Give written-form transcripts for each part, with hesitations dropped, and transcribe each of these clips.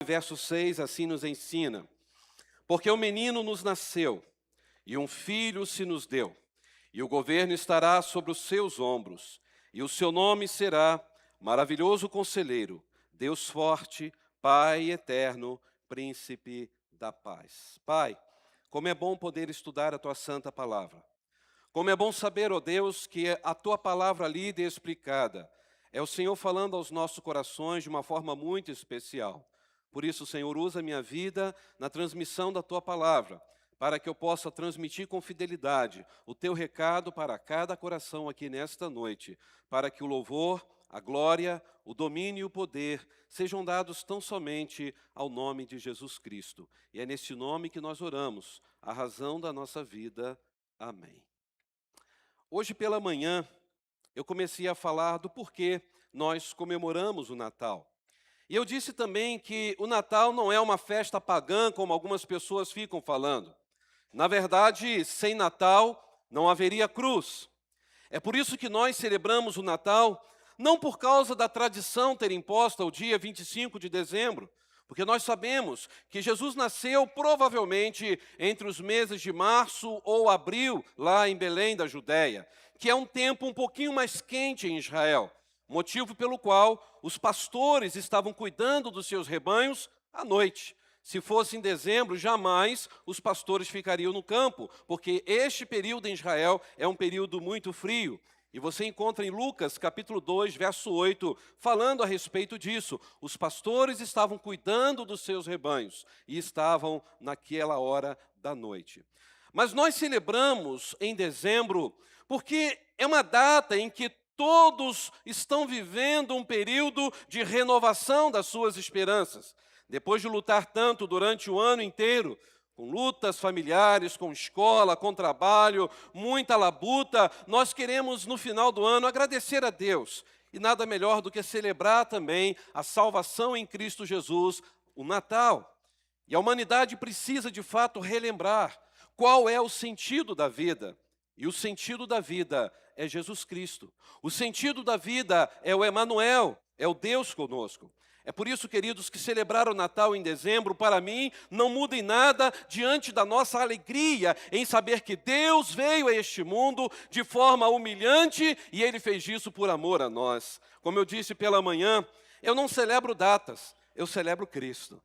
verso 6, assim nos ensina: porque o menino nos nasceu, e um filho se nos deu, e o governo estará sobre os seus ombros, e o seu nome será Maravilhoso Conselheiro, Deus Forte, Pai Eterno, Príncipe da Paz. Pai, como é bom poder estudar a Tua Santa Palavra. Como é bom saber, ó Deus, que a Tua Palavra lida e explicada é o Senhor falando aos nossos corações de uma forma muito especial. Por isso, Senhor, usa a minha vida na transmissão da Tua Palavra, para que eu possa transmitir com fidelidade o Teu recado para cada coração aqui nesta noite, para que o louvor, a glória, o domínio e o poder sejam dados tão somente ao nome de Jesus Cristo. E é neste nome que nós oramos, a razão da nossa vida. Amém. Hoje pela manhã, eu comecei a falar do porquê nós comemoramos o Natal. E eu disse também que o Natal não é uma festa pagã, como algumas pessoas ficam falando. Na verdade, sem Natal não haveria cruz. É por isso que nós celebramos o Natal, não por causa da tradição ter imposta o dia 25 de dezembro, porque nós sabemos que Jesus nasceu provavelmente entre os meses de março ou abril, lá em Belém da Judéia, que é um tempo um pouquinho mais quente em Israel, motivo pelo qual os pastores estavam cuidando dos seus rebanhos à noite. Se fosse em dezembro, jamais os pastores ficariam no campo, porque este período em Israel é um período muito frio. E você encontra em Lucas, capítulo 2, verso 8, falando a respeito disso. Os pastores estavam cuidando dos seus rebanhos e estavam naquela hora da noite. Mas nós celebramos em dezembro porque é uma data em que todos estão vivendo um período de renovação das suas esperanças. Depois de lutar tanto durante o ano inteiro, com lutas familiares, com escola, com trabalho, muita labuta, nós queremos, no final do ano, agradecer a Deus. E nada melhor do que celebrar também a salvação em Cristo Jesus, o Natal. E a humanidade precisa, de fato, relembrar qual é o sentido da vida. E o sentido da vida é Jesus Cristo. O sentido da vida é o Emanuel, é o Deus conosco. É por isso, queridos, que celebrar o Natal em dezembro, para mim, não muda em nada diante da nossa alegria em saber que Deus veio a este mundo de forma humilhante e Ele fez isso por amor a nós. Como eu disse pela manhã, eu não celebro datas, eu celebro Cristo.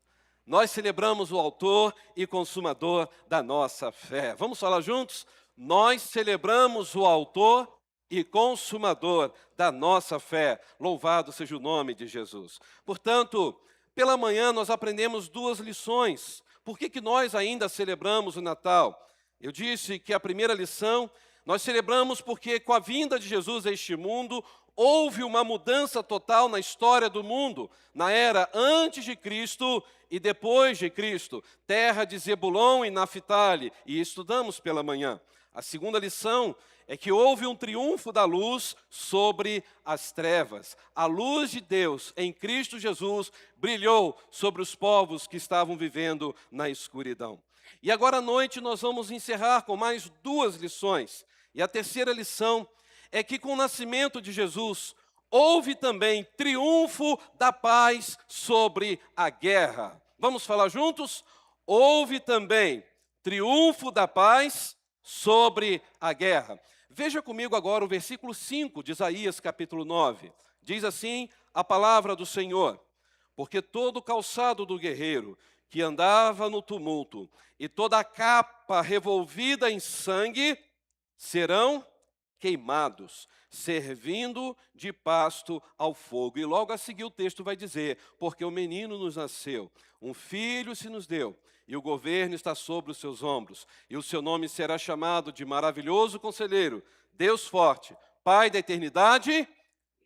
Nós celebramos o autor e consumador da nossa fé. Vamos falar juntos? Nós celebramos o autor e consumador da nossa fé. Louvado seja o nome de Jesus. Portanto, pela manhã nós aprendemos duas lições. Por que nós ainda celebramos o Natal? Eu disse que a primeira lição, nós celebramos porque com a vinda de Jesus a este mundo, houve uma mudança total na história do mundo, na era antes de Cristo e depois de Cristo, terra de Zebulon e Naftali, e estudamos pela manhã. A segunda lição é que houve um triunfo da luz sobre as trevas. A luz de Deus em Cristo Jesus brilhou sobre os povos que estavam vivendo na escuridão. E agora à noite nós vamos encerrar com mais duas lições. E a terceira lição é que com o nascimento de Jesus, houve também triunfo da paz sobre a guerra. Vamos falar juntos? Houve também triunfo da paz sobre a guerra. Veja comigo agora o versículo 5 de Isaías capítulo 9. Diz assim a palavra do Senhor: porque todo o calçado do guerreiro que andava no tumulto e toda a capa revolvida em sangue serão queimados, servindo de pasto ao fogo. E logo a seguir o texto vai dizer: porque o menino nos nasceu, um filho se nos deu, e o governo está sobre os seus ombros, e o seu nome será chamado de Maravilhoso Conselheiro, Deus Forte, Pai da Eternidade,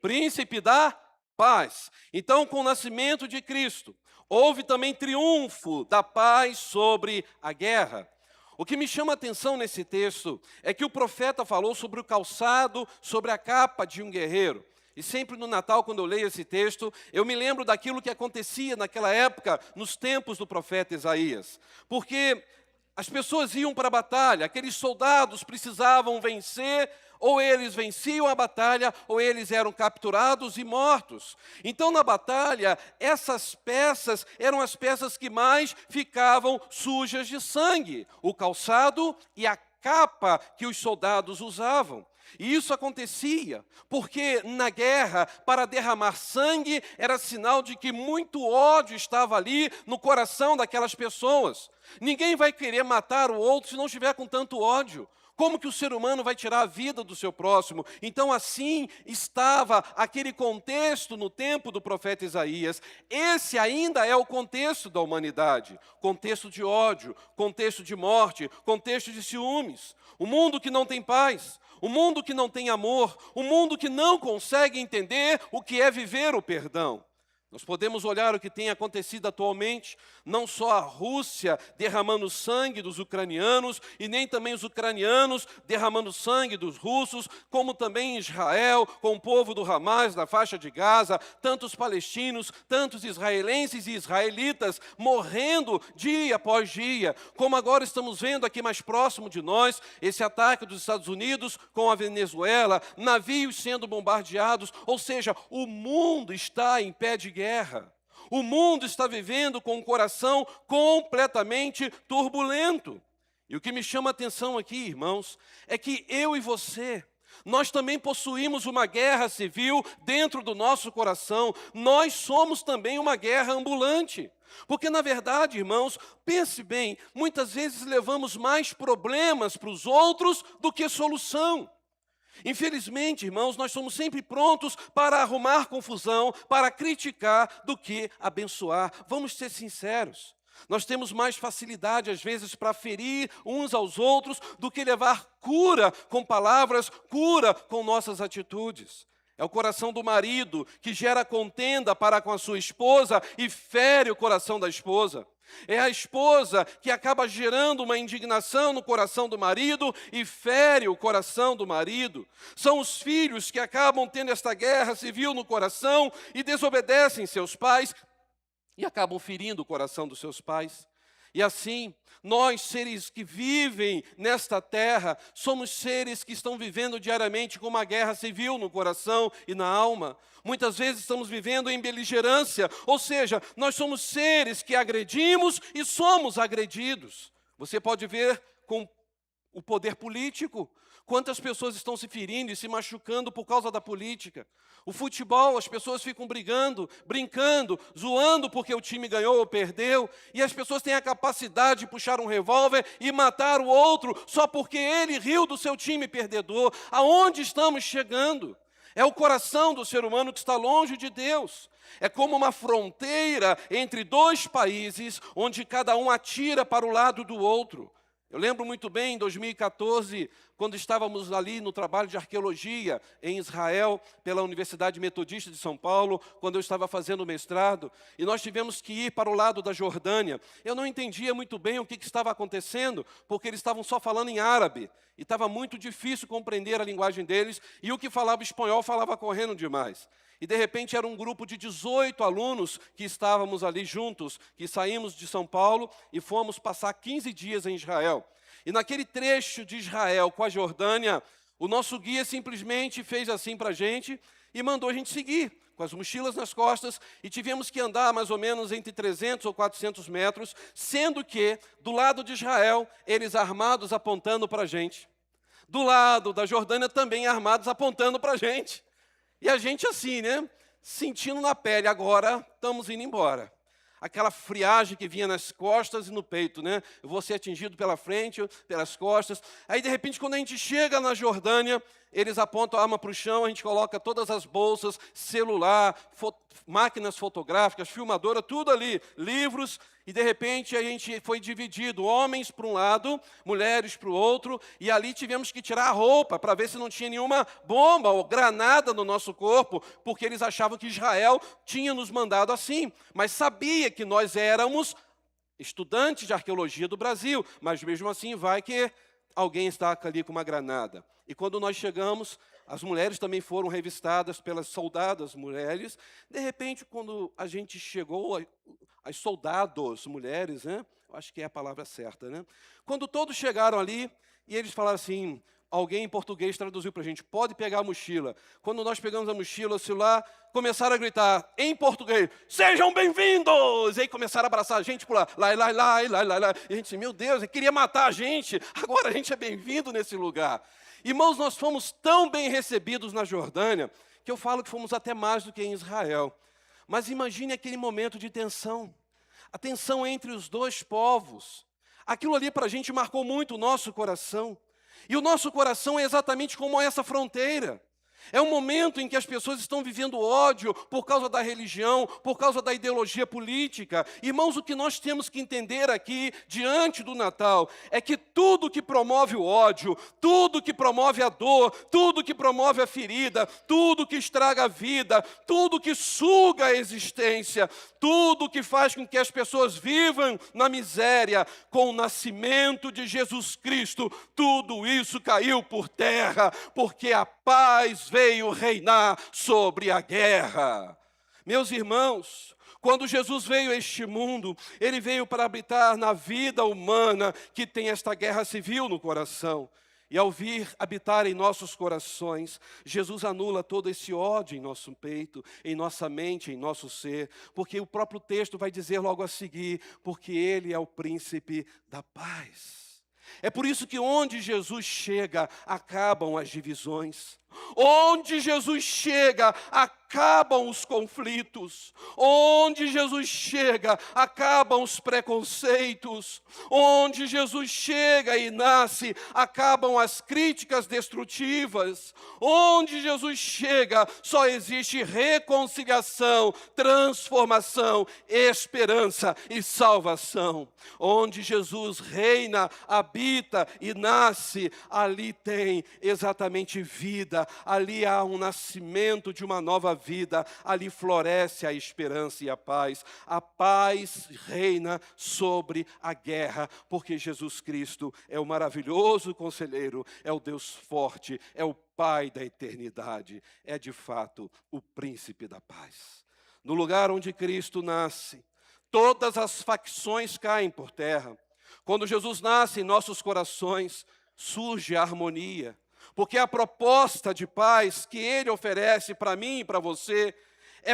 Príncipe da Paz. Então, com o nascimento de Cristo, houve também triunfo da paz sobre a guerra. O que me chama a atenção nesse texto é que o profeta falou sobre o calçado, sobre a capa de um guerreiro. E sempre no Natal, quando eu leio esse texto, eu me lembro daquilo que acontecia naquela época, nos tempos do profeta Isaías. Porque as pessoas iam para a batalha, aqueles soldados precisavam vencer Ou eles venciam a batalha, ou eles eram capturados e mortos. Então, na batalha, essas peças eram as peças que mais ficavam sujas de sangue. O calçado e a capa que os soldados usavam. E isso acontecia porque na guerra, para derramar sangue, era sinal de que muito ódio estava ali no coração daquelas pessoas. Ninguém vai querer matar o outro se não estiver com tanto ódio. Como que o ser humano vai tirar a vida do seu próximo? Então, assim estava aquele contexto no tempo do profeta Isaías. Esse ainda é o contexto da humanidade. Contexto de ódio, contexto de morte, contexto de ciúmes. O mundo que não tem paz, o mundo que não tem amor, o mundo que não consegue entender o que é viver o perdão. Nós podemos olhar o que tem acontecido atualmente, não só a Rússia derramando sangue dos ucranianos, e nem também os ucranianos derramando sangue dos russos, como também Israel, com o povo do Hamas, da faixa de Gaza, tantos palestinos, tantos israelenses e israelitas morrendo dia após dia, como agora estamos vendo aqui mais próximo de nós, esse ataque dos Estados Unidos com a Venezuela, navios sendo bombardeados, ou seja, o mundo está em pé de guerra. O mundo está vivendo com um coração completamente turbulento. E o que me chama a atenção aqui, irmãos, é que eu e você, nós também possuímos uma guerra civil dentro do nosso coração. Nós somos também uma guerra ambulante. Porque, na verdade, irmãos, pense bem, muitas vezes levamos mais problemas para os outros do que solução. Infelizmente, irmãos, nós somos sempre prontos para arrumar confusão, para criticar, do que abençoar. Vamos ser sinceros. Nós temos mais facilidade, às vezes, para ferir uns aos outros do que levar cura com palavras, cura com nossas atitudes. É o coração do marido que gera contenda para com a sua esposa e fere o coração da esposa. É a esposa que acaba gerando uma indignação no coração do marido e fere o coração do marido. São os filhos que acabam tendo esta guerra civil no coração e desobedecem seus pais e acabam ferindo o coração dos seus pais. E assim, nós, seres que vivem nesta terra, somos seres que estão vivendo diariamente com uma guerra civil no coração e na alma. Muitas vezes estamos vivendo em beligerância, ou seja, nós somos seres que agredimos e somos agredidos. Você pode ver com o poder político, quantas pessoas estão se ferindo e se machucando por causa da política. O futebol, as pessoas ficam brigando, brincando, zoando porque o time ganhou ou perdeu, e as pessoas têm a capacidade de puxar um revólver e matar o outro só porque ele riu do seu time perdedor. Aonde estamos chegando? É o coração do ser humano que está longe de Deus. É como uma fronteira entre dois países, onde cada um atira para o lado do outro. Eu lembro muito bem, em 2014, quando estávamos ali no trabalho de arqueologia em Israel, pela Universidade Metodista de São Paulo, quando eu estava fazendo o mestrado, e nós tivemos que ir para o lado da Jordânia. Eu não entendia muito bem o que estava acontecendo, porque eles estavam só falando em árabe, e estava muito difícil compreender a linguagem deles, e o que falava espanhol falava correndo demais. E de repente era um grupo de 18 alunos que estávamos ali juntos, que saímos de São Paulo e fomos passar 15 dias em Israel. E naquele trecho de Israel com a Jordânia, o nosso guia simplesmente fez assim para a gente e mandou a gente seguir, com as mochilas nas costas, e tivemos que andar mais ou menos entre 300 ou 400 metros, sendo que, do lado de Israel, eles armados apontando para a gente. Do lado da Jordânia também armados apontando para a gente. E a gente assim, né? Sentindo na pele, agora estamos indo embora. Aquela friagem que vinha nas costas e no peito, né? Eu vou ser atingido pela frente, pelas costas. Aí, de repente, quando a gente chega na Jordânia, eles apontam a arma para o chão, a gente coloca todas as bolsas, celular, máquinas fotográficas, filmadora, tudo ali, livros, e de repente a gente foi dividido, homens para um lado, mulheres para o outro, e ali tivemos que tirar a roupa para ver se não tinha nenhuma bomba ou granada no nosso corpo, porque eles achavam que Israel tinha nos mandado assim, mas sabia que nós éramos estudantes de arqueologia do Brasil, mas mesmo assim vai que alguém está ali com uma granada. E quando nós chegamos, as mulheres também foram revistadas pelas soldadas mulheres. De repente, quando a gente chegou, as soldados mulheres, né? Eu acho que é a palavra certa, né? Quando todos chegaram ali, e eles falaram assim, alguém em português traduziu para a gente, pode pegar a mochila. Quando nós pegamos a mochila, o celular, começaram a gritar em português, sejam bem-vindos! E aí começaram a abraçar a gente por lá, lá. E a gente disse, meu Deus, ele queria matar a gente, agora a gente é bem-vindo nesse lugar. Irmãos, nós fomos tão bem recebidos na Jordânia, que eu falo que fomos até mais do que em Israel. Mas imagine aquele momento de tensão, a tensão entre os dois povos. Aquilo ali para a gente marcou muito o nosso coração. E o nosso coração é exatamente como essa fronteira. É um momento em que as pessoas estão vivendo ódio por causa da religião, por causa da ideologia política. Irmãos, o que nós temos que entender aqui, diante do Natal, é que tudo que promove o ódio, tudo que promove a dor, tudo que promove a ferida, tudo que estraga a vida, tudo que suga a existência, tudo que faz com que as pessoas vivam na miséria, com o nascimento de Jesus Cristo, tudo isso caiu por terra, porque a paz veio reinar sobre a guerra. Meus irmãos, quando Jesus veio a este mundo, Ele veio para habitar na vida humana que tem esta guerra civil no coração. E ao vir habitar em nossos corações, Jesus anula todo esse ódio em nosso peito, em nossa mente, em nosso ser, porque o próprio texto vai dizer logo a seguir, porque Ele é o príncipe da paz. É por isso que onde Jesus chega, acabam as divisões. Onde Jesus chega, acabam os conflitos. Onde Jesus chega, acabam os preconceitos. Onde Jesus chega e nasce, acabam as críticas destrutivas. Onde Jesus chega, só existe reconciliação, transformação, esperança e salvação. Onde Jesus reina, habita e nasce, ali tem exatamente vida. Ali há um nascimento de uma nova vida, ali floresce a esperança e a paz. A paz reina sobre a guerra, porque Jesus Cristo é o maravilhoso conselheiro, é o Deus forte, é o Pai da eternidade, é de fato o príncipe da paz. No lugar onde Cristo nasce, todas as facções caem por terra. Quando Jesus nasce em nossos corações, surge a harmonia. Porque a proposta de paz que Ele oferece para mim e para você,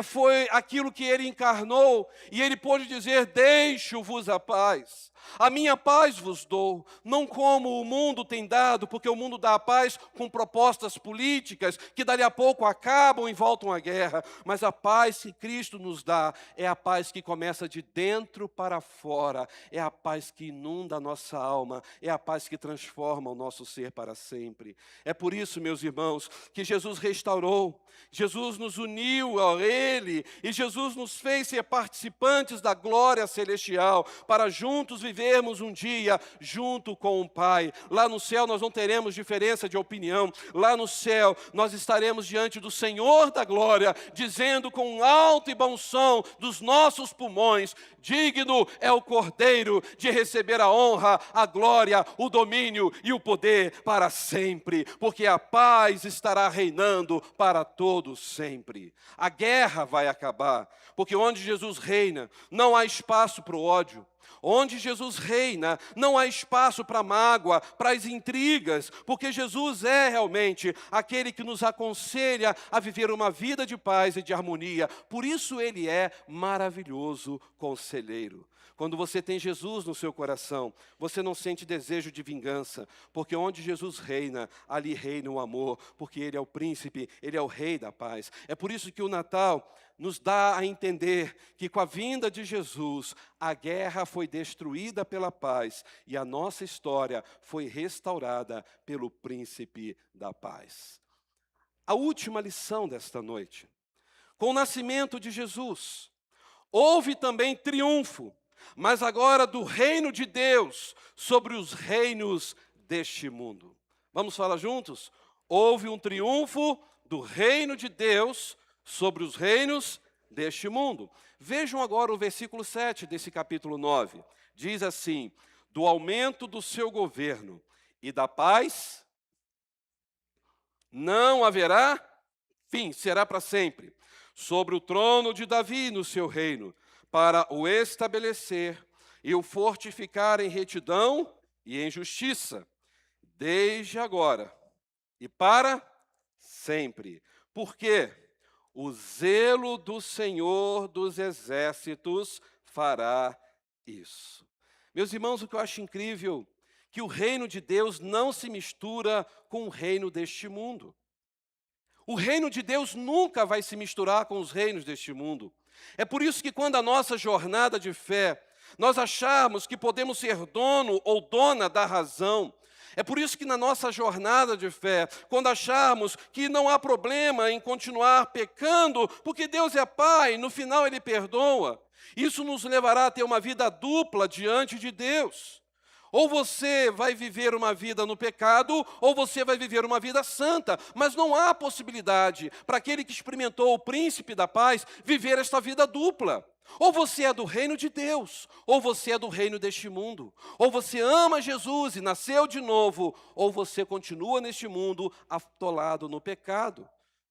foi aquilo que Ele encarnou, e Ele pôde dizer, deixo-vos a paz. A minha paz vos dou, não como o mundo tem dado, porque o mundo dá a paz com propostas políticas, que dali a pouco acabam e voltam à guerra. Mas a paz que Cristo nos dá, é a paz que começa de dentro para fora, é a paz que inunda a nossa alma, é a paz que transforma o nosso ser para sempre. É por isso, meus irmãos, que Jesus restaurou, Jesus nos uniu a Ele, e Jesus nos fez ser participantes da glória celestial, para juntos vivermos um dia junto com o Pai. Lá no céu nós não teremos diferença de opinião. Lá no céu nós estaremos diante do Senhor da glória, dizendo com um alto e bom som dos nossos pulmões, digno é o Cordeiro de receber a honra, a glória, o domínio e o poder para sempre, porque a paz estará reinando para todos sempre. A guerra vai acabar, porque onde Jesus reina, não há espaço para o ódio. Onde Jesus reina, não há espaço para mágoa, para as intrigas, porque Jesus é realmente aquele que nos aconselha a viver uma vida de paz e de harmonia. Por isso Ele é maravilhoso conselheiro. Quando você tem Jesus no seu coração, você não sente desejo de vingança, porque onde Jesus reina, ali reina o amor, porque Ele é o príncipe, Ele é o rei da paz. É por isso que o Natal nos dá a entender que com a vinda de Jesus, a guerra foi destruída pela paz e a nossa história foi restaurada pelo príncipe da paz. A última lição desta noite. Com o nascimento de Jesus, houve também triunfo, mas agora do reino de Deus sobre os reinos deste mundo. Vamos falar juntos? Houve um triunfo do reino de Deus sobre os reinos deste mundo. Vejam agora o versículo 7 desse capítulo 9. Diz assim, do aumento do seu governo e da paz não haverá fim, será para sempre, sobre o trono de Davi no seu reino, para o estabelecer e o fortificar em retidão e em justiça, desde agora e para sempre. Por quê? O zelo do Senhor dos exércitos fará isso. Meus irmãos, o que eu acho incrível é que o reino de Deus não se mistura com o reino deste mundo. O reino de Deus nunca vai se misturar com os reinos deste mundo. É por isso que quando a nossa jornada de fé, nós acharmos que podemos ser dono ou dona da razão, é por isso que na nossa jornada de fé, quando acharmos que não há problema em continuar pecando, porque Deus é Pai, no final Ele perdoa, isso nos levará a ter uma vida dupla diante de Deus. Ou você vai viver uma vida no pecado, ou você vai viver uma vida santa. Mas não há possibilidade para aquele que experimentou o príncipe da paz viver esta vida dupla. Ou você é do reino de Deus, ou você é do reino deste mundo. Ou você ama Jesus e nasceu de novo, ou você continua neste mundo atolado no pecado.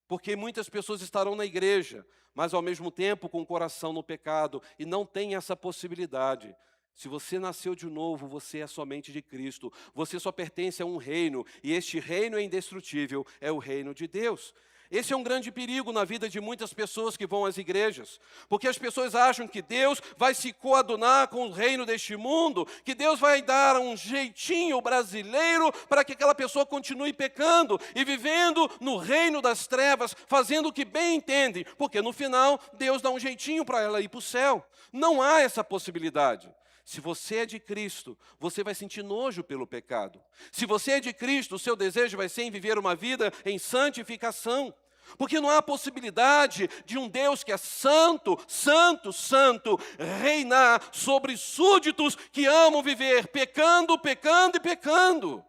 Porque muitas pessoas estarão na igreja, mas ao mesmo tempo com o coração no pecado, e não tem essa possibilidade. Se você nasceu de novo, você é somente de Cristo. Você só pertence a um reino, e este reino é indestrutível, é o reino de Deus. Esse é um grande perigo na vida de muitas pessoas que vão às igrejas, porque as pessoas acham que Deus vai se coadunar com o reino deste mundo, que Deus vai dar um jeitinho brasileiro para que aquela pessoa continue pecando e vivendo no reino das trevas, fazendo o que bem entende, porque no final Deus dá um jeitinho para ela ir para o céu. Não há essa possibilidade. Se você é de Cristo, você vai sentir nojo pelo pecado. Se você é de Cristo, o seu desejo vai ser em viver uma vida em santificação. Porque não há possibilidade de um Deus que é santo, santo, santo, reinar sobre súditos que amam viver pecando, pecando e pecando.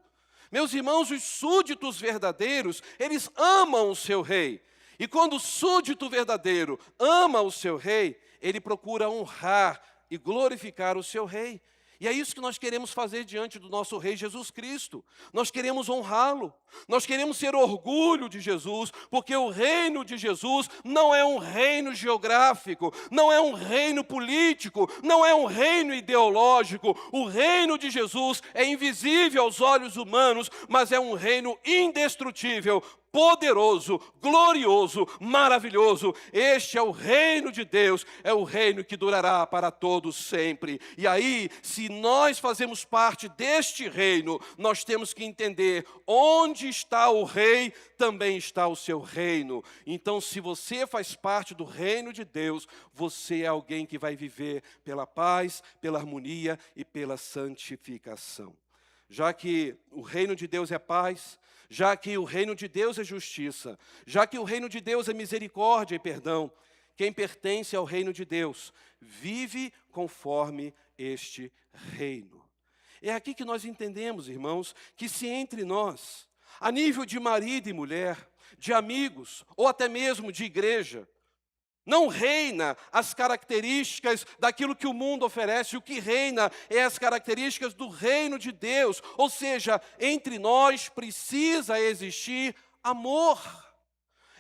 Meus irmãos, os súditos verdadeiros, eles amam o seu rei. E quando o súdito verdadeiro ama o seu rei, ele procura honrar e glorificar o seu rei. E é isso que nós queremos fazer diante do nosso rei Jesus Cristo. Nós queremos honrá-lo. Nós queremos ser orgulho de Jesus, porque o reino de Jesus não é um reino geográfico, não é um reino político, não é um reino ideológico. O reino de Jesus é invisível aos olhos humanos, mas é um reino indestrutível, poderoso, glorioso, maravilhoso. Este é o reino de Deus, é o reino que durará para todos sempre. E aí, se nós fazemos parte deste reino, nós temos que entender onde está o rei, também está o seu reino. Então, se você faz parte do reino de Deus, você é alguém que vai viver pela paz, pela harmonia e pela santificação. Já que o reino de Deus é paz, já que o reino de Deus é justiça, já que o reino de Deus é misericórdia e perdão, quem pertence ao reino de Deus vive conforme este reino. É aqui que nós entendemos, irmãos, que se entre nós, a nível de marido e mulher, de amigos ou até mesmo de igreja, não reina as características daquilo que o mundo oferece, o que reina é as características do reino de Deus, ou seja, entre nós precisa existir amor,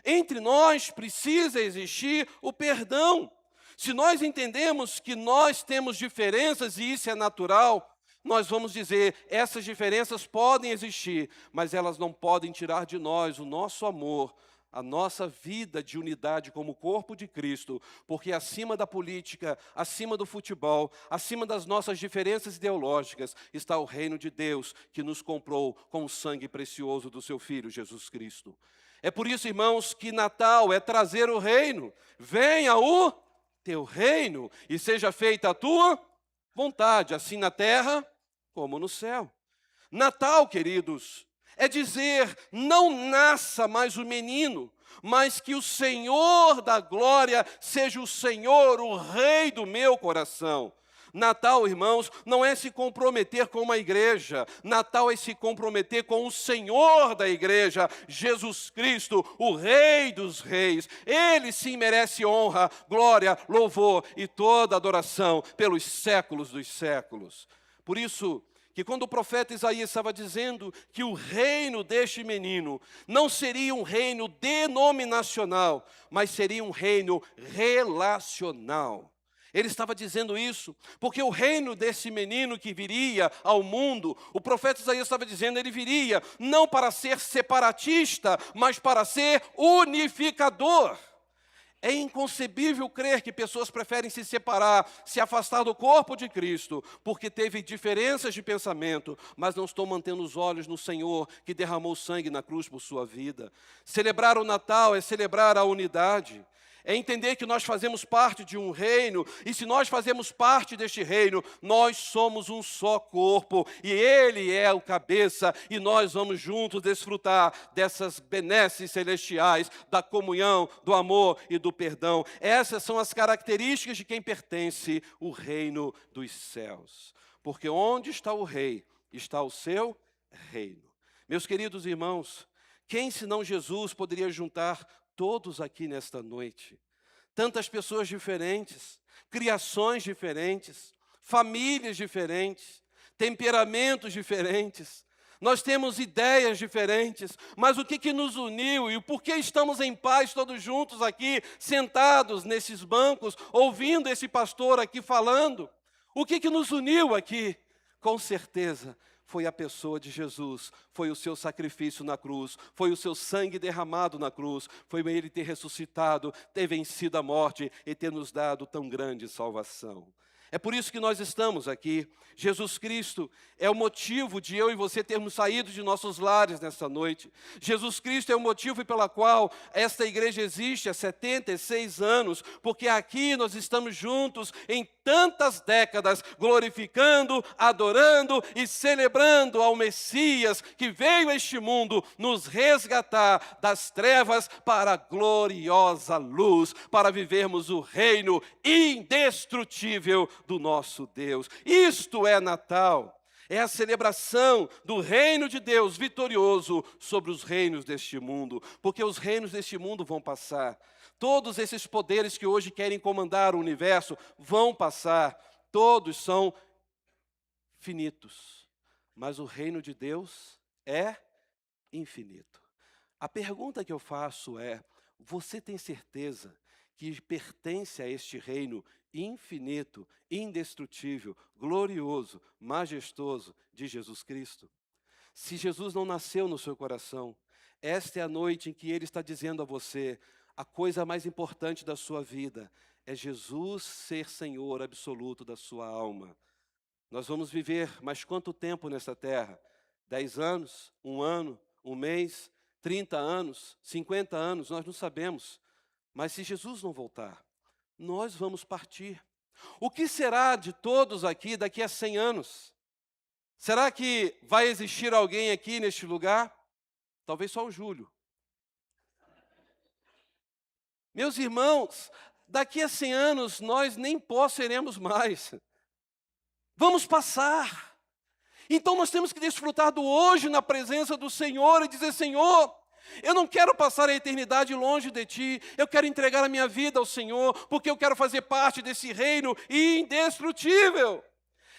entre nós precisa existir o perdão. Se nós entendemos que nós temos diferenças e isso é natural, nós vamos dizer, essas diferenças podem existir, mas elas não podem tirar de nós o nosso amor, a nossa vida de unidade como corpo de Cristo, porque acima da política, acima do futebol, acima das nossas diferenças ideológicas, está o reino de Deus que nos comprou com o sangue precioso do seu Filho, Jesus Cristo. É por isso, irmãos, que Natal é trazer o reino. Venha o teu reino e seja feita a tua vontade, assim na terra como no céu. Natal, queridos, é dizer, não nasça mais o menino, mas que o Senhor da glória seja o Senhor, o Rei do meu coração. Natal, irmãos, não é se comprometer com uma igreja. Natal é se comprometer com o Senhor da igreja, Jesus Cristo, o Rei dos reis. Ele sim merece honra, glória, louvor e toda adoração pelos séculos dos séculos. Por isso, que quando o profeta Isaías estava dizendo que o reino deste menino não seria um reino denominacional, mas seria um reino relacional. Ele estava dizendo isso, porque o reino desse menino que viria ao mundo, o profeta Isaías estava dizendo, ele viria não para ser separatista, mas para ser unificador. É inconcebível crer que pessoas preferem se separar, se afastar do corpo de Cristo, porque teve diferenças de pensamento, mas não estão mantendo os olhos no Senhor, que derramou sangue na cruz por sua vida. Celebrar o Natal é celebrar a unidade. É entender que nós fazemos parte de um reino, e se nós fazemos parte deste reino, nós somos um só corpo, e Ele é o cabeça, e nós vamos juntos desfrutar dessas benesses celestiais, da comunhão, do amor e do perdão. Essas são as características de quem pertence ao reino dos céus. Porque onde está o rei, está o seu reino. Meus queridos irmãos, quem senão Jesus poderia juntar todos aqui nesta noite? Tantas pessoas diferentes, criações diferentes, famílias diferentes, temperamentos diferentes. Nós temos ideias diferentes, mas o que nos uniu e o porquê estamos em paz todos juntos aqui, sentados nesses bancos, ouvindo esse pastor aqui falando? O que nos uniu aqui? Com certeza, foi a pessoa de Jesus, foi o seu sacrifício na cruz, foi o seu sangue derramado na cruz, foi Ele ter ressuscitado, ter vencido a morte e ter nos dado tão grande salvação. É por isso que nós estamos aqui. Jesus Cristo é o motivo de eu e você termos saído de nossos lares nesta noite. Jesus Cristo é o motivo pela qual esta igreja existe há 76 anos, porque aqui nós estamos juntos em tantas décadas, glorificando, adorando e celebrando ao Messias que veio a este mundo nos resgatar das trevas para a gloriosa luz, para vivermos o reino indestrutível do nosso Deus. Isto é Natal. É a celebração do reino de Deus vitorioso sobre os reinos deste mundo, porque os reinos deste mundo vão passar. Todos esses poderes que hoje querem comandar o universo vão passar. Todos são finitos, mas o reino de Deus é infinito. A pergunta que eu faço é: você tem certeza que pertence a este reino infinito, indestrutível, glorioso, majestoso de Jesus Cristo? Se Jesus não nasceu no seu coração, esta é a noite em que Ele está dizendo a você: a coisa mais importante da sua vida é Jesus ser Senhor absoluto da sua alma. Nós vamos viver mais quanto tempo nessa terra? 10 anos? 1 ano? 1 mês? 30 anos? 50 anos? Nós não sabemos. Mas se Jesus não voltar, nós vamos partir. O que será de todos aqui daqui a 100 anos? Será que vai existir alguém aqui neste lugar? Talvez só o Júlio. Meus irmãos, daqui a 100 anos nós nem pó seremos mais. Vamos passar. Então nós temos que desfrutar do hoje na presença do Senhor e dizer: Senhor, eu não quero passar a eternidade longe de Ti, eu quero entregar a minha vida ao Senhor, porque eu quero fazer parte desse reino indestrutível.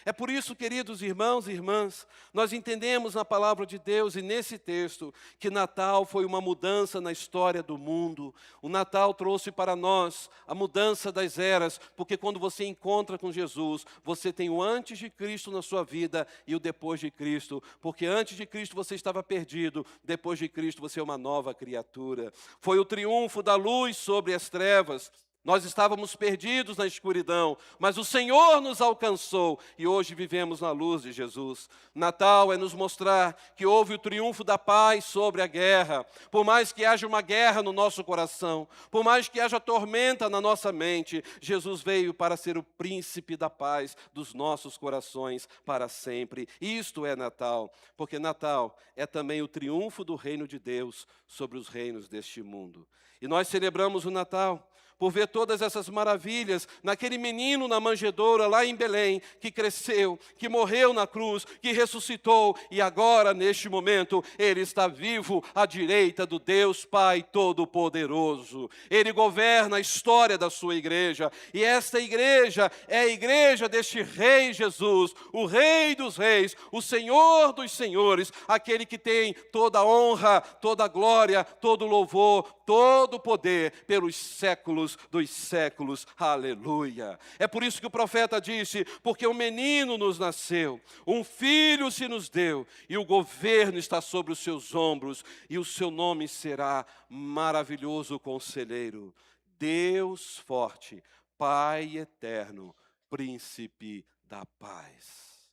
É por isso, queridos irmãos e irmãs, nós entendemos na palavra de Deus e nesse texto que Natal foi uma mudança na história do mundo. O Natal trouxe para nós a mudança das eras, porque quando você encontra com Jesus, você tem o antes de Cristo na sua vida e o depois de Cristo, porque antes de Cristo você estava perdido, depois de Cristo você é uma nova criatura. Foi o triunfo da luz sobre as trevas. Nós estávamos perdidos na escuridão, mas o Senhor nos alcançou e hoje vivemos na luz de Jesus. Natal é nos mostrar que houve o triunfo da paz sobre a guerra. Por mais que haja uma guerra no nosso coração, por mais que haja tormenta na nossa mente, Jesus veio para ser o príncipe da paz dos nossos corações para sempre. Isto é Natal, porque Natal é também o triunfo do reino de Deus sobre os reinos deste mundo. E nós celebramos o Natal por ver todas essas maravilhas naquele menino na manjedoura lá em Belém, que cresceu, que morreu na cruz, que ressuscitou e agora, neste momento, Ele está vivo à direita do Deus Pai Todo-Poderoso. Ele governa a história da sua igreja e esta igreja é a igreja deste Rei Jesus, o Rei dos Reis, o Senhor dos Senhores, aquele que tem toda a honra, toda a glória, todo o louvor, todo o poder pelos séculos dos séculos. Aleluia. É por isso que o profeta disse, porque um menino nos nasceu, um filho se nos deu, e o governo está sobre os seus ombros, e o seu nome será maravilhoso conselheiro, Deus forte, Pai eterno, príncipe da paz.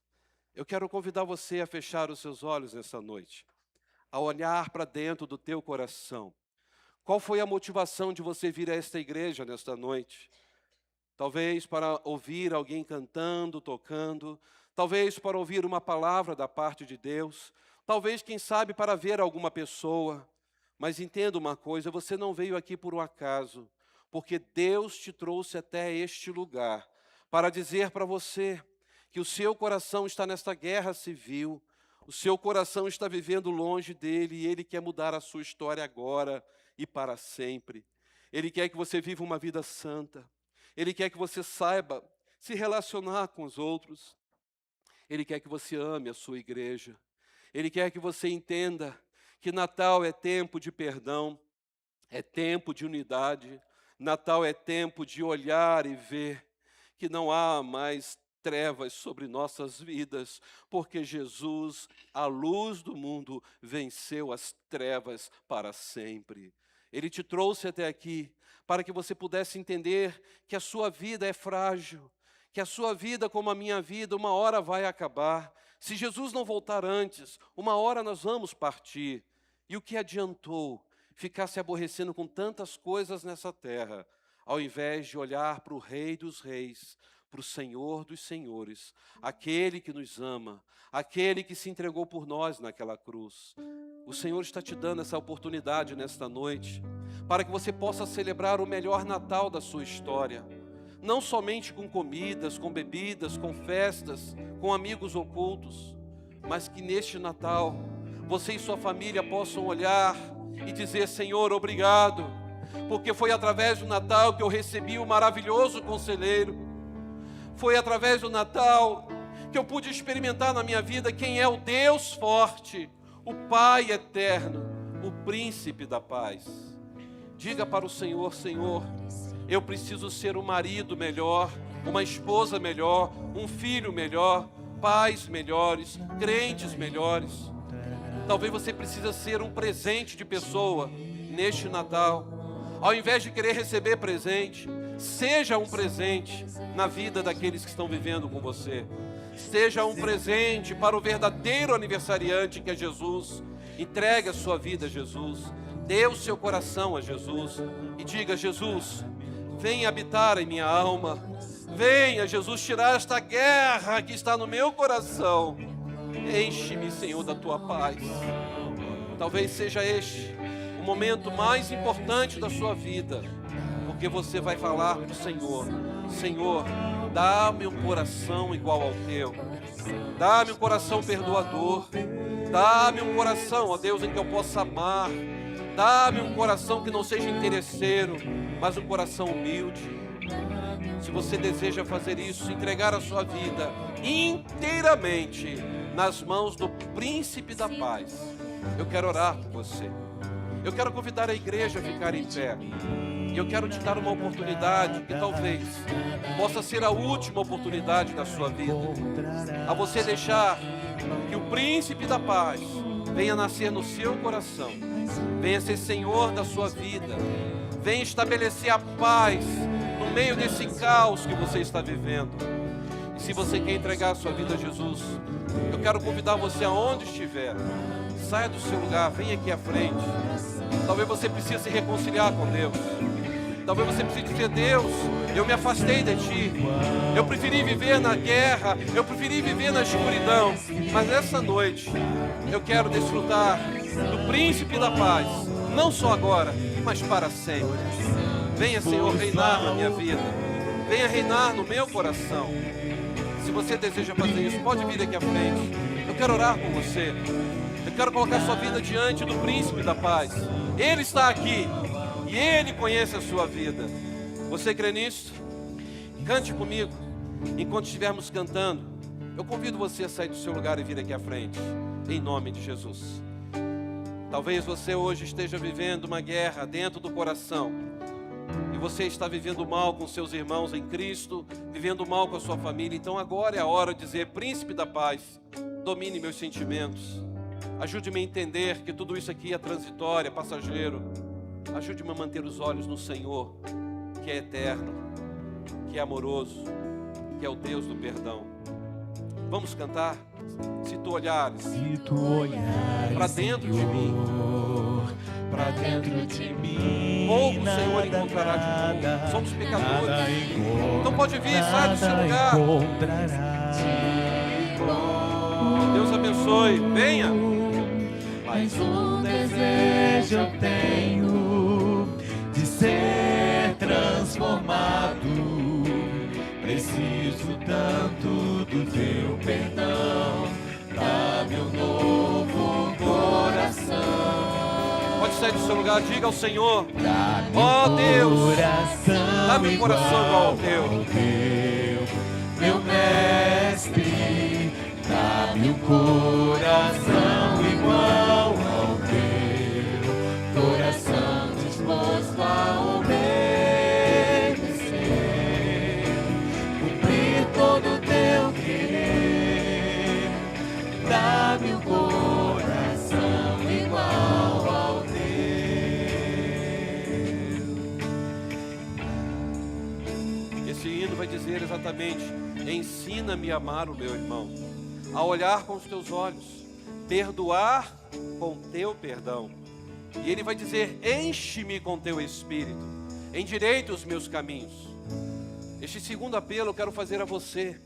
Eu quero convidar você a fechar os seus olhos nessa noite, a olhar para dentro do teu coração. Qual foi a motivação de você vir a esta igreja nesta noite? Talvez para ouvir alguém cantando, tocando, talvez para ouvir uma palavra da parte de Deus, talvez, quem sabe, para ver alguma pessoa. Mas entenda uma coisa, você não veio aqui por um acaso, porque Deus te trouxe até este lugar para dizer para você que o seu coração está nesta guerra civil, o seu coração está vivendo longe dele e ele quer mudar a sua história agora e para sempre. Ele quer que você viva uma vida santa. Ele quer que você saiba se relacionar com os outros. Ele quer que você ame a sua igreja. Ele quer que você entenda que Natal é tempo de perdão, é tempo de unidade. Natal é tempo de olhar e ver que não há mais trevas sobre nossas vidas, porque Jesus, a luz do mundo, venceu as trevas para sempre. Ele te trouxe até aqui para que você pudesse entender que a sua vida é frágil, que a sua vida, como a minha vida, uma hora vai acabar. Se Jesus não voltar antes, uma hora nós vamos partir. E o que adiantou ficar se aborrecendo com tantas coisas nessa terra, ao invés de olhar para o Rei dos Reis, para o Senhor dos Senhores, aquele que nos ama, aquele que se entregou por nós naquela cruz. O Senhor está te dando essa oportunidade nesta noite, para que você possa celebrar o melhor Natal da sua história, não somente com comidas, com bebidas, com festas, com amigos ocultos, mas que neste Natal, você e sua família possam olhar e dizer: Senhor, obrigado, porque foi através do Natal que eu recebi o maravilhoso conselheiro. Foi através do Natal que eu pude experimentar na minha vida quem é o Deus forte, o Pai eterno, o príncipe da paz. Diga para o Senhor: Senhor, eu preciso ser um marido melhor, uma esposa melhor, um filho melhor, pais melhores, crentes melhores. Talvez você precise ser um presente de pessoa neste Natal. Ao invés de querer receber presente, seja um presente na vida daqueles que estão vivendo com você. Seja um presente para o verdadeiro aniversariante que é Jesus. Entregue a sua vida a Jesus. Dê o seu coração a Jesus. E diga: Jesus, venha habitar em minha alma. Venha, Jesus, tirar esta guerra que está no meu coração. Enche-me, Senhor, da tua paz. Talvez seja este o momento mais importante da sua vida, porque você vai falar para o Senhor: Senhor, dá-me um coração igual ao teu. Dá-me um coração perdoador. Dá-me um coração, ó Deus, em que eu possa amar. Dá-me um coração que não seja interesseiro, mas um coração humilde. Se você deseja fazer isso, entregar a sua vida inteiramente nas mãos do Príncipe da Paz, eu quero orar por você. Eu quero convidar a igreja a ficar em pé. E eu quero te dar uma oportunidade que talvez possa ser a última oportunidade da sua vida. A você deixar que o Príncipe da Paz venha nascer no seu coração. Venha ser Senhor da sua vida. Venha estabelecer a paz no meio desse caos que você está vivendo. E se você quer entregar a sua vida a Jesus, eu quero convidar você aonde estiver. Saia do seu lugar, venha aqui à frente. Talvez você precise se reconciliar com Deus. Talvez você precise dizer: Deus, eu me afastei de Ti. Eu preferi viver na guerra, eu preferi viver na escuridão. Mas nessa noite, eu quero desfrutar do Príncipe da Paz. Não só agora, mas para sempre. Venha, Senhor, reinar na minha vida. Venha reinar no meu coração. Se você deseja fazer isso, pode vir aqui à frente. Eu quero orar com você. Eu quero colocar sua vida diante do Príncipe da Paz. Ele está aqui e Ele conhece a sua vida. Você crê nisso? Cante comigo. Enquanto estivermos cantando, eu convido você a sair do seu lugar e vir aqui à frente, em nome de Jesus. Talvez você hoje esteja vivendo uma guerra dentro do coração. E você está vivendo mal com seus irmãos em Cristo, vivendo mal com a sua família. Então agora é a hora de dizer: Príncipe da paz, domine meus sentimentos. Ajude-me a entender que tudo isso aqui é transitório, é passageiro. Ajude-me a manter os olhos no Senhor, que é eterno, que é amoroso, que é o Deus do perdão. Vamos cantar? Se tu olhares para dentro de mim, pouco o Senhor encontrará de bom. Somos pecadores. Então pode vir, sai do seu lugar. Deus abençoe, venha. Mas um desejo eu tenho de ser transformado. Preciso tanto do teu perdão. Dá-me um novo coração. Pode sair do seu lugar, diga ao Senhor: ó Deus, dá-me um coração igual ao teu. Meu mestre, dá-me um coração igual ao teu, coração disposto a obedecer, cumprir todo o teu querer. Dá-me um coração igual ao teu. Esse hino vai dizer exatamente: ensina-me a amar o meu irmão, a olhar com os teus olhos, perdoar com teu perdão. E ele vai dizer: enche-me com teu espírito, endireita os meus caminhos. Este segundo apelo eu quero fazer a você.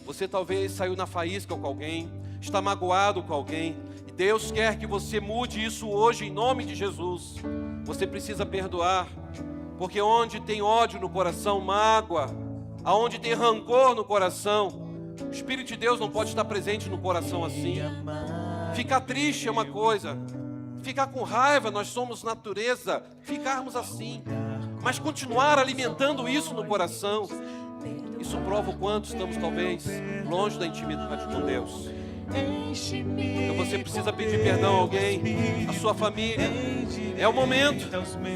Você talvez saiu na faísca com alguém, está magoado com alguém, e Deus quer que você mude isso hoje em nome de Jesus. Você precisa perdoar, porque onde tem ódio no coração, mágoa, aonde tem rancor no coração, o Espírito de Deus não pode estar presente no coração assim. Ficar triste é uma coisa, ficar com raiva, nós somos natureza, ficarmos assim. Mas continuar alimentando isso no coração, isso prova o quanto estamos talvez longe da intimidade com Deus. Então você precisa pedir perdão a alguém, a sua família. É o momento.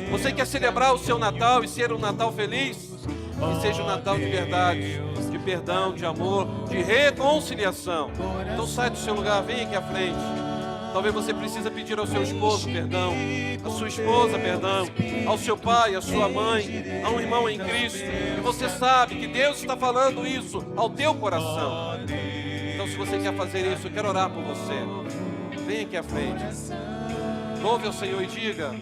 Você quer celebrar o seu Natal e ser um Natal feliz? Que seja um Natal de verdade, de perdão, de amor, de reconciliação. Então sai do seu lugar, vem aqui à frente. Talvez você precisa pedir ao seu esposo perdão, à sua esposa perdão, ao seu pai, à sua mãe, a um irmão em Cristo. E você sabe que Deus está falando isso ao teu coração. Então se você quer fazer isso, eu quero orar por você. Vem aqui à frente. Louve ao Senhor e diga: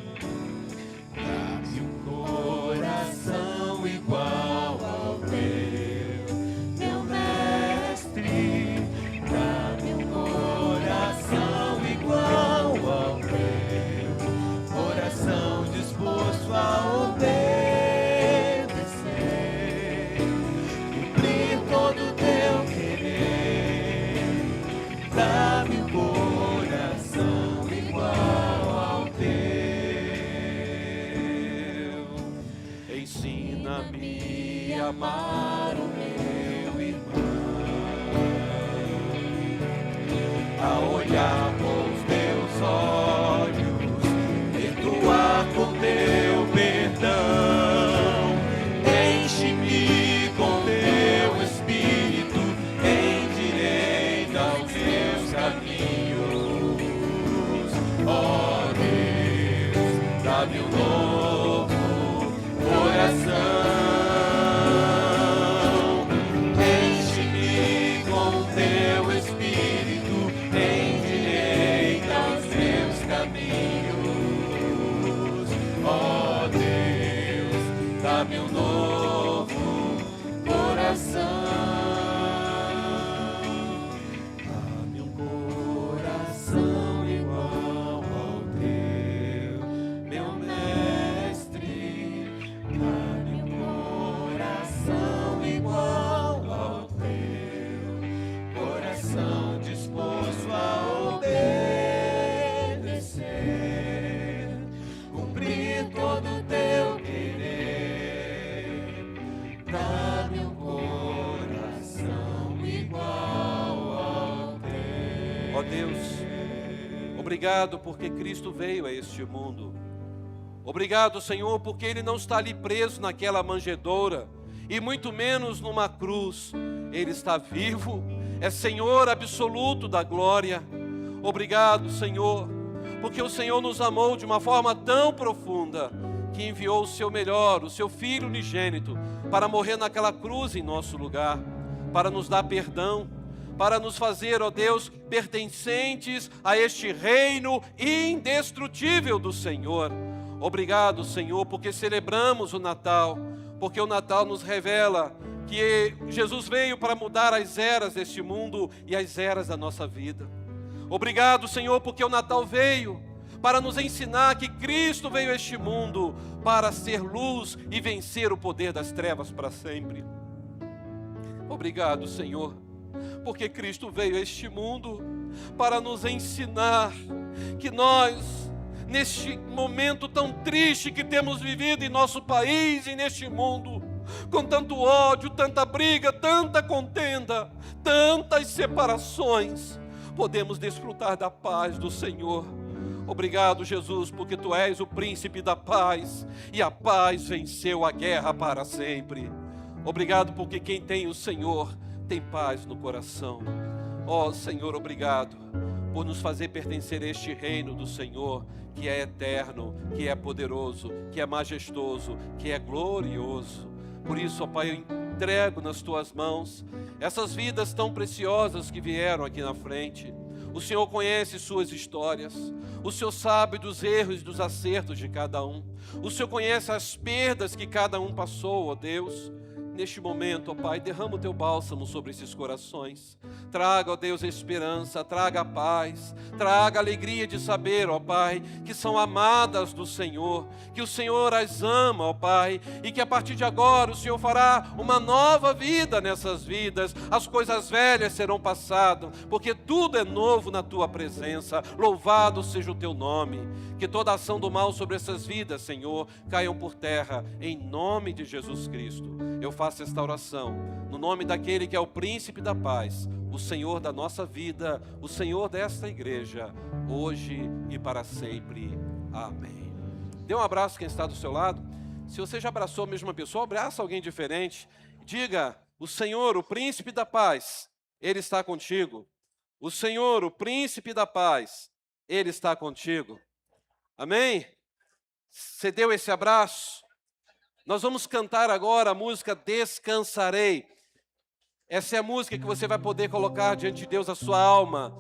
dá-me um coração igual ao teu, meu mestre. Dá-me um coração igual ao teu, coração disposto a obedecer, cumprir todo o teu querer. Dá-me um coração igual ao teu. ensina-me a amar o meu irmão, a olhar com os teus olhos, perdoar com teu perdão. Enche-me com teu espírito, endireita os meus caminhos. Ó Deus, dá-me um novo coração. Enche-me com teu espírito, endireita os meus caminhos. Ó Deus, dá-me um novo coração. Dá-me um coração igual ao teu, meu mestre. Dá-me um coração igual ao teu, coração disposto a obedecer, cumprir todo o teu querer. Dá-me um coração igual ao teu. ó Deus, Obrigado porque Cristo veio a este mundo. Obrigado, Senhor, porque Ele não está ali preso naquela manjedoura, e muito menos numa cruz. Ele está vivo, é Senhor absoluto da glória. Obrigado, Senhor, porque o Senhor nos amou de uma forma tão profunda, que enviou o seu melhor, o seu Filho unigênito, para morrer naquela cruz em nosso lugar, para nos dar perdão, para nos fazer, ó Deus, pertencentes a este reino indestrutível do Senhor. Obrigado, Senhor, porque celebramos o Natal, porque o Natal nos revela que Jesus veio para mudar as eras deste mundo e as eras da nossa vida. Obrigado, Senhor, porque o Natal veio para nos ensinar que Cristo veio a este mundo para ser luz e vencer o poder das trevas para sempre. Obrigado, Senhor, porque Cristo veio a este mundo para nos ensinar que nós, neste momento tão triste que temos vivido em nosso país e neste mundo, com tanto ódio, tanta briga, tanta contenda, tantas separações, podemos desfrutar da paz do Senhor. Obrigado, Jesus, porque Tu és o príncipe da paz, e a paz venceu a guerra para sempre. Obrigado porque quem tem o Senhor tem paz no coração. Ó Senhor, obrigado por nos fazer pertencer a este reino do Senhor, que é eterno, que é poderoso, que é majestoso, que é glorioso. Por isso, ó Pai, eu entrego nas Tuas mãos essas vidas tão preciosas que vieram aqui na frente. O Senhor conhece suas histórias, o Senhor sabe dos erros e dos acertos de cada um, o Senhor conhece as perdas que cada um passou, ó Deus. Neste momento, ó Pai, derrama o Teu bálsamo sobre esses corações. Traga, ó Deus, a esperança, traga a paz, traga a alegria de saber, ó Pai, que são amadas do Senhor, que o Senhor as ama, ó Pai, e que a partir de agora o Senhor fará uma nova vida nessas vidas. As coisas velhas serão passadas, porque tudo é novo na Tua presença. Louvado seja o Teu nome. Que toda ação do mal sobre essas vidas, Senhor, caiam por terra, em nome de Jesus Cristo. Eu faço esta oração no nome daquele que é o príncipe da paz, o Senhor da nossa vida, o Senhor desta igreja, hoje e para sempre. Amém. Dê um abraço quem está do seu lado. Se você já abraçou a mesma pessoa, abraça alguém diferente. Diga: o Senhor, o príncipe da paz, Ele está contigo. O Senhor, o príncipe da paz, Ele está contigo. Amém? Você deu esse abraço? Nós vamos cantar agora a música Descansarei. Essa é a música que você vai poder colocar diante de Deus a sua alma,